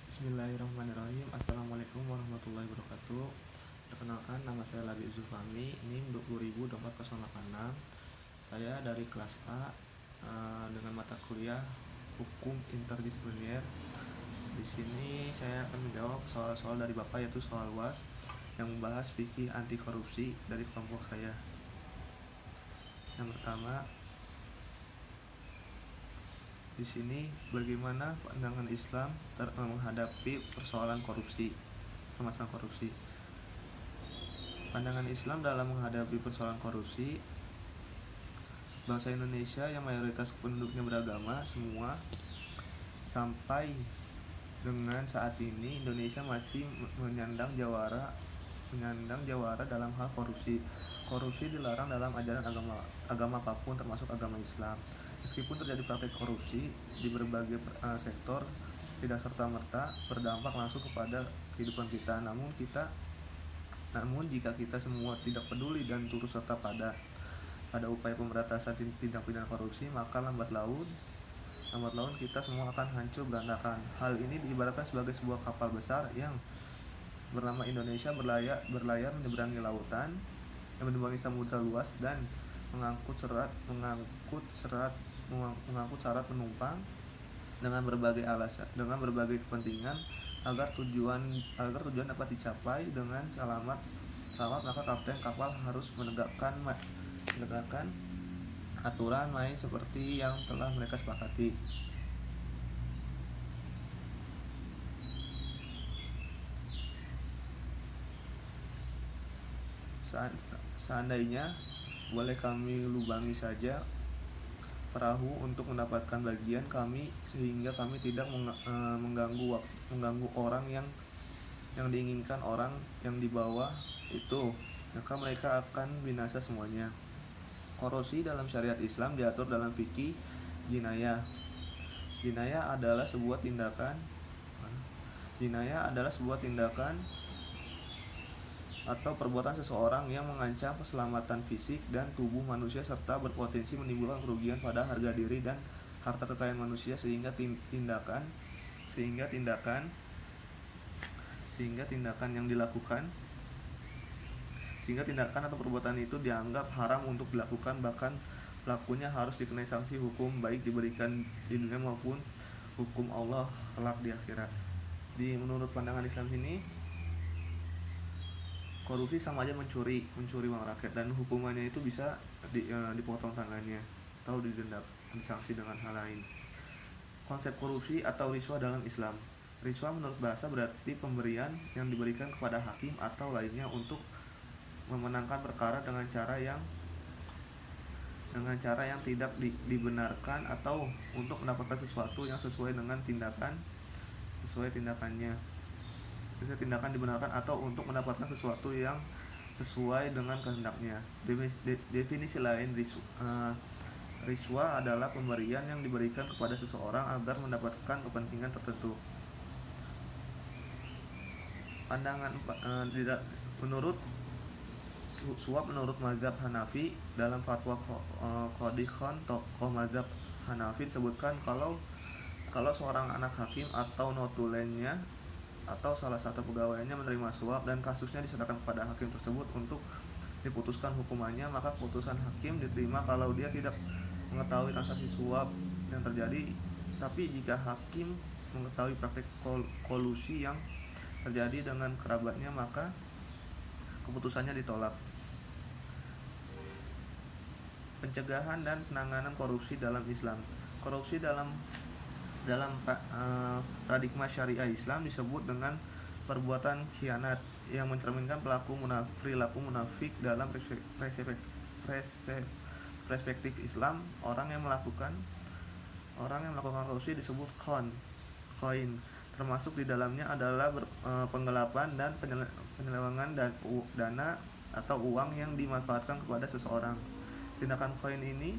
Bismillahirrahmanirrahim. Assalamualaikum warahmatullahi wabarakatuh. Perkenalkan, nama saya Labi Zulfami. NIM 20.24086. Saya dari kelas A dengan mata kuliah Hukum Interdisipliner. Di sini saya akan menjawab soal-soal dari Bapak, yaitu soal UAS yang membahas fikih anti korupsi dari kelompok saya. Yang pertama, di sini bagaimana pandangan Islam menghadapi permasalahan korupsi. Pandangan Islam dalam menghadapi persoalan korupsi. Bangsa Indonesia yang mayoritas penduduknya beragama semua, sampai dengan saat ini Indonesia masih menyandang jawara dalam hal korupsi. Korupsi dilarang dalam ajaran agama apapun, termasuk agama Islam. Meskipun terjadi praktek korupsi di berbagai sektor, tidak serta-merta berdampak langsung kepada kehidupan kita. Namun jika kita semua tidak peduli dan turut serta pada upaya pemberantasan tindak pidana korupsi, maka lambat laun kita semua akan hancur berantakan. Hal ini diibaratkan sebagai sebuah kapal besar yang bernama Indonesia berlayar menyeberangi lautan, menyeberangi samudra luas dan mengangkut syarat penumpang dengan berbagai berbagai kepentingan agar tujuan dapat dicapai dengan selamat, maka kapten kapal harus menegakkan aturan main seperti yang telah mereka sepakati. Seandainya boleh kami lubangi saja perahu untuk mendapatkan bagian kami, sehingga kami tidak mengganggu orang yang diinginkan orang yang di bawah itu, maka mereka akan binasa semuanya. Korupsi dalam syariat Islam diatur dalam fikih jinayah. Jinayah adalah sebuah tindakan atau perbuatan seseorang yang mengancam keselamatan fisik dan tubuh manusia serta berpotensi menimbulkan kerugian pada harga diri dan harta kekayaan manusia, sehingga tindakan atau perbuatan itu dianggap haram untuk dilakukan, bahkan pelakunya harus dikenai sanksi hukum, baik diberikan di dunia maupun hukum Allah kelak di akhirat. Menurut pandangan Islam ini, korupsi sama aja mencuri uang rakyat, dan hukumannya itu bisa dipotong tangannya atau didenda, disanksi dengan hal lain. Konsep korupsi atau riswah dalam Islam. Riswah menurut bahasa berarti pemberian yang diberikan kepada hakim atau lainnya untuk memenangkan perkara dengan cara yang tidak dibenarkan, atau untuk mendapatkan sesuatu yang sesuai tindakannya. Tindakan dibenarkan atau untuk mendapatkan sesuatu yang sesuai dengan kehendaknya. Definisi lain riswah adalah pemberian yang diberikan kepada seseorang agar mendapatkan kepentingan tertentu. Pandangan suap menurut mazhab Hanafi, dalam fatwa Qadhi Khan, tokoh mazhab Hanafi, disebutkan kalau seorang anak hakim atau notulennya atau salah satu pegawainya menerima suap dan kasusnya diserahkan kepada hakim tersebut untuk diputuskan hukumannya, maka keputusan hakim diterima kalau dia tidak mengetahui transaksi suap yang terjadi. Tapi jika hakim mengetahui praktik kolusi yang terjadi dengan kerabatnya, maka keputusannya ditolak. Pencegahan dan penanganan korupsi dalam Islam. Korupsi dalam paradigma syariah Islam disebut dengan perbuatan khianat yang mencerminkan perilaku munafik. Dalam perspektif Islam, orang yang melakukan korupsi disebut khoin. Termasuk di dalamnya adalah penggelapan dan penyelewengan dana atau uang yang dimanfaatkan kepada seseorang. Tindakan khoin ini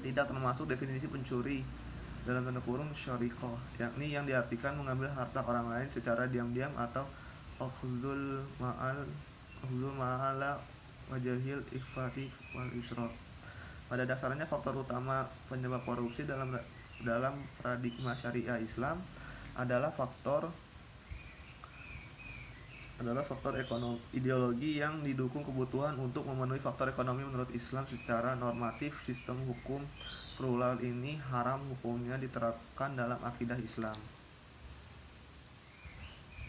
tidak termasuk definisi pencuri dalam tanda kurung syariqah, yakni yang diartikan mengambil harta orang lain secara diam-diam, atau akhdhul ma'ala wajahil ikhfati wal isra. Pada dasarnya faktor utama penyebab korupsi dalam paradigma syariah Islam adalah faktor ekonomi ideologi yang didukung kebutuhan untuk memenuhi faktor ekonomi. Menurut Islam secara normatif, sistem hukum plural ini haram hukumnya diterapkan dalam akidah Islam.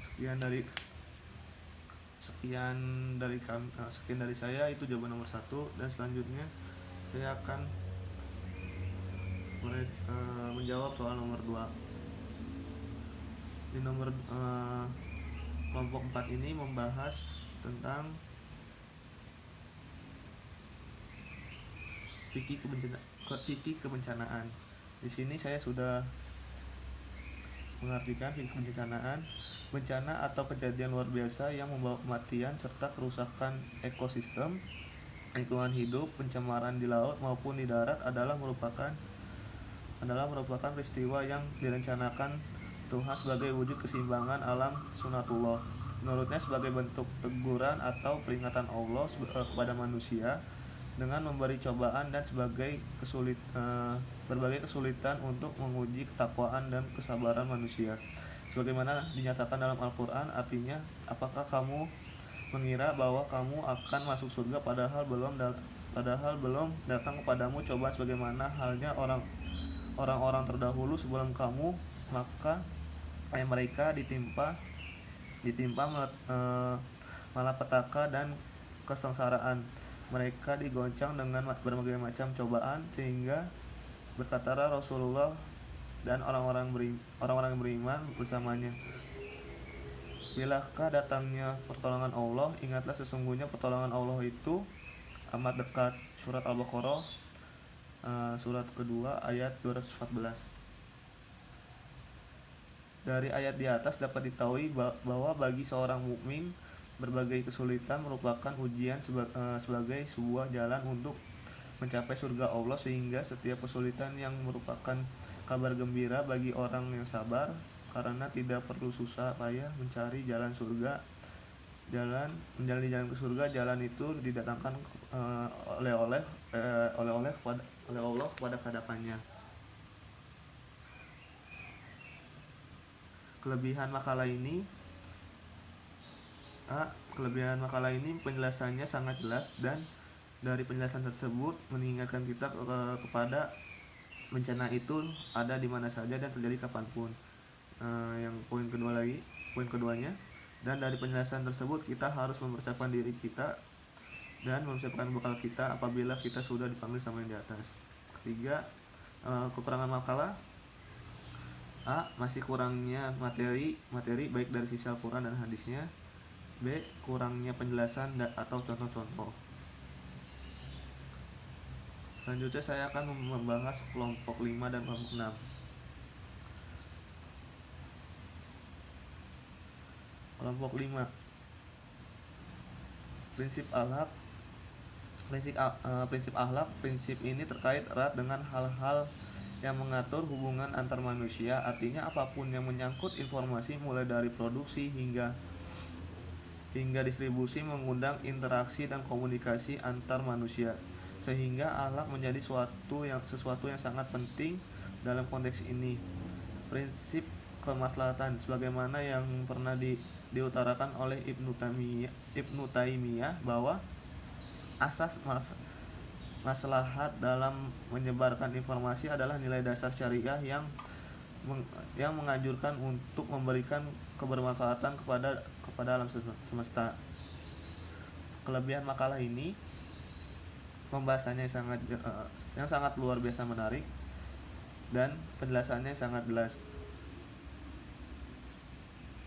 Sekian dari saya, itu jawaban nomor 1. Dan selanjutnya saya akan menjawab soal nomor 2. Di nomor kelompok 4 ini membahas tentang fikih kebencanaan. Di sini saya sudah mengartikan fikih kebencanaan: bencana atau kejadian luar biasa yang membawa kematian serta kerusakan ekosistem, lingkungan hidup, pencemaran di laut maupun di darat adalah merupakan peristiwa yang direncanakan Tuhan sebagai wujud keseimbangan alam sunatullah. Menurutnya sebagai bentuk teguran atau peringatan Allah kepada manusia dengan memberi cobaan dan berbagai kesulitan untuk menguji ketakwaan dan kesabaran manusia. Sebagaimana dinyatakan dalam Al-Quran, artinya, apakah kamu mengira bahwa kamu akan masuk surga padahal belum datang kepadamu cobaan sebagaimana halnya orang-orang terdahulu sebelum kamu, maka mereka ditimpa malapetaka dan kesengsaraan. Mereka digoncang dengan berbagai macam cobaan sehingga berkatalah Rasulullah dan orang-orang beriman bersamanya, bilakah datangnya pertolongan Allah? Ingatlah sesungguhnya pertolongan Allah itu amat dekat. Surat Al-Baqarah surat kedua ayat 214. Dari ayat di atas dapat diketahui bahwa bagi seorang mukmin berbagai kesulitan merupakan ujian sebagai sebuah jalan untuk mencapai surga Allah, sehingga setiap kesulitan yang merupakan kabar gembira bagi orang yang sabar, karena tidak perlu susah payah mencari jalan ke surga. Jalan itu didatangkan oleh Allah kepada hadapannya. Kelebihan makalah ini penjelasannya sangat jelas, dan dari penjelasan tersebut mengingatkan kita kepada bencana itu ada di mana saja dan terjadi kapanpun. Yang poin keduanya, dan dari penjelasan tersebut kita harus mempersiapkan diri kita dan mempersiapkan bekal kita apabila kita sudah dipanggil sama yang di atas. Ketiga, kekurangan makalah: A. Masih kurangnya materi baik dari sisi Al-Quran dan hadisnya. B. Kurangnya penjelasan atau contoh-contoh. Selanjutnya saya akan membahas kelompok 5 dan kelompok 6. Kelompok 5, prinsip akhlak. Prinsip ini terkait erat dengan hal-hal yang mengatur hubungan antar manusia. Artinya apapun yang menyangkut informasi mulai dari produksi hingga distribusi mengundang interaksi dan komunikasi antar manusia, sehingga akhlak menjadi sesuatu yang sangat penting dalam konteks ini. Prinsip kemaslahatan sebagaimana yang pernah diutarakan oleh Ibnu Taimiyah bahwa asas maslahat dalam menyebarkan informasi adalah nilai dasar syariah yang menganjurkan untuk memberikan kebermanfaatan kepada alam semesta. Kelebihan makalah ini pembahasannya yang sangat luar biasa menarik dan penjelasannya sangat jelas,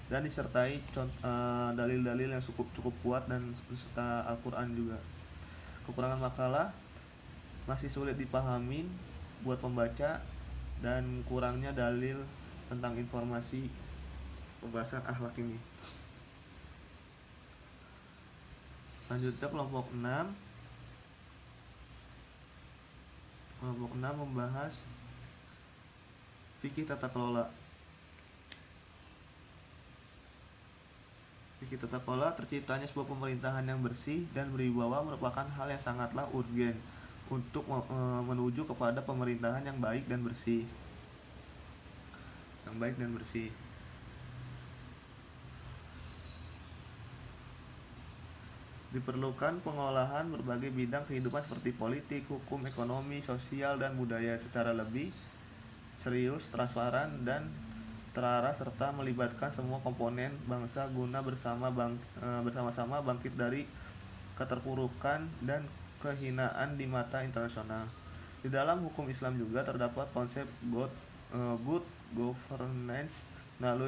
dan disertai dalil-dalil yang cukup kuat dan serta Al-Quran juga. Kekurangan makalah: masih sulit dipahami buat pembaca dan kurangnya dalil tentang informasi pembahasan akhlak ini. Selanjutnya kelompok 6. Kelompok 6 membahas fikih tata kelola. Fikih tata kelola: terciptanya sebuah pemerintahan yang bersih dan berwibawa merupakan hal yang sangatlah urgen untuk menuju kepada pemerintahan yang baik dan bersih. Diperlukan pengolahan berbagai bidang kehidupan seperti politik, hukum, ekonomi, sosial, dan budaya secara lebih serius, transparan, dan terarah serta melibatkan semua komponen bangsa guna bersama-sama bangkit dari keterpurukan dan kehinaan di mata internasional. Di dalam hukum Islam juga terdapat konsep good governance melalui